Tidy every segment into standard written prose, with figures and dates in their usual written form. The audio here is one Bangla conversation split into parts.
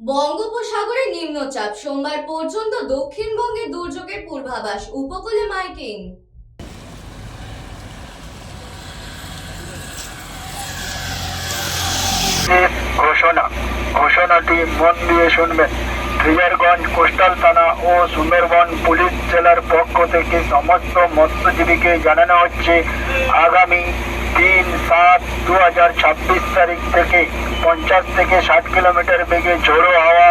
বঙ্গোপসাগরে নিম্নচাপ, সোমবার পর্যন্ত দক্ষিণবঙ্গে দুর্যোগের পূর্বাভাস, উপকূলে মাইকিং। ঘোষণাটি মন দিয়ে শুনবেন। ফ্রিজারগঞ্জ কোস্টাল থানা ও সুন্দরবন পুলিশ জেলার পক্ষ থেকে সমস্ত মৎস্যজীবীকে জানানো হচ্ছে, আগামী 3/7/2026 তারিখ থেকে 50 থেকে 60 কিলোমিটার বেগে ঝোড়ো হাওয়া,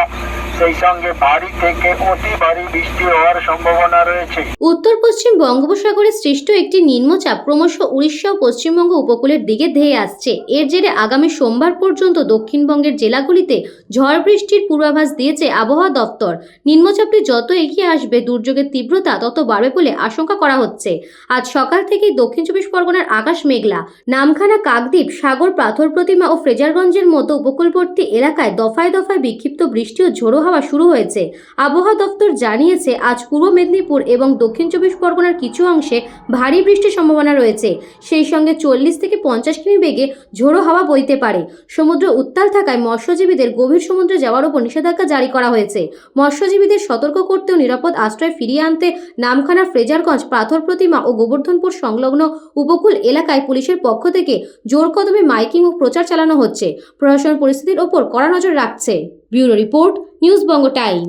সেই সঙ্গে ভারী থেকে অতি ভারী বৃষ্টি হওয়ার সম্ভাবনা রয়েছে। উত্তর পশ্চিম বঙ্গোপসাগরে সৃষ্ট একটি নিম্নচাপ ক্রমশ উড়িষ্যা ও পশ্চিমবঙ্গ উপকূলের দিকে ধেয়ে আসছে। এর জেরে আগামী সোমবার পর্যন্ত দক্ষিণবঙ্গের জেলাগুলিতে ঝড় বৃষ্টির পূর্বাভাস দিয়েছে আবহাওয়া দপ্তর। নিম্নচাপটি যত এগিয়ে আসবে, দুর্যোগের তীব্রতা তত বাড়বে বলে আশঙ্কা করা হচ্ছে। আজ সকাল থেকেই দক্ষিণ চব্বিশ পরগনার আকাশ মেঘলা। নামখানা, কাকদ্বীপ, সাগর, পাথর প্রতিমা ও ফ্রেজারগঞ্জের মতো উপকূলবর্তী এলাকায় দফায় দফায় বিক্ষিপ্ত বৃষ্টি ও ঝোড়ো হাওয়া শুরু হয়েছে। আবহাওয়া দপ্তর জানিয়েছে, আজ পূর্ব মেদিনীপুর এবং দক্ষিণ চব্বিশ পরগনার কিছু অংশে ভারী বৃষ্টির সম্ভাবনা রয়েছে। সেই সঙ্গে 40 থেকে 50 কিমি বেগে ঝোড়ো হাওয়া বইতে পারে। সমুদ্র উত্তাল থাকায় মৎস্যজীবীদের গভীর সমুদ্রে যাওয়ার উপর নিষেধাজ্ঞা জারি করা হয়েছে। মৎস্যজীবীদের সতর্ক করতে ও নিরাপদ আশ্রয় ফিরিয়ে আনতে নামখানা, ফ্রেজারগঞ্জ, পাথর প্রতিমা ও গোবর্ধনপুর সংলগ্ন উপকূল এলাকায় পুলিশের পক্ষ থেকে জোর কদমে মাইকিং ও প্রচার চালানো হচ্ছে। প্রশাসন পরিস্থিতির ওপর কড়া নজর রাখছে। Bureau report, news Banga time.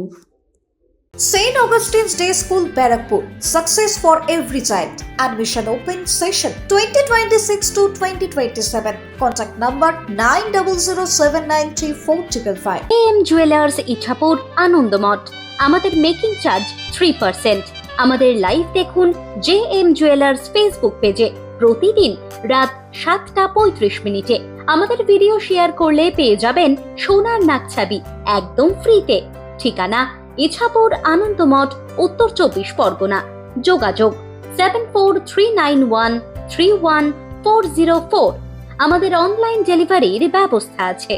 St. Augustine's Day School, Barrackpur. Success for every child. Admission open session 2026 to 2027. Contact number 9007934555. AM Jewelers Ichapur, Anandamath. আমাদের মেকিং চার্জ 3%। আমাদের লাইভ দেখুন JM Jewelers ফেসবুক পেজে প্রতিদিন রাত 7:35 আমাদের ভিডিও শেয়ার করলে পেয়ে যাবেন সোনার নাকছাবি একদম ফ্রিতে। ঠিকানা ইছাপুর, আনন্দমঠ, উত্তর 24 পরগনা। যোগাযোগ 7439131404। আমাদের অনলাইন ডেলিভারির ব্যবস্থা আছে।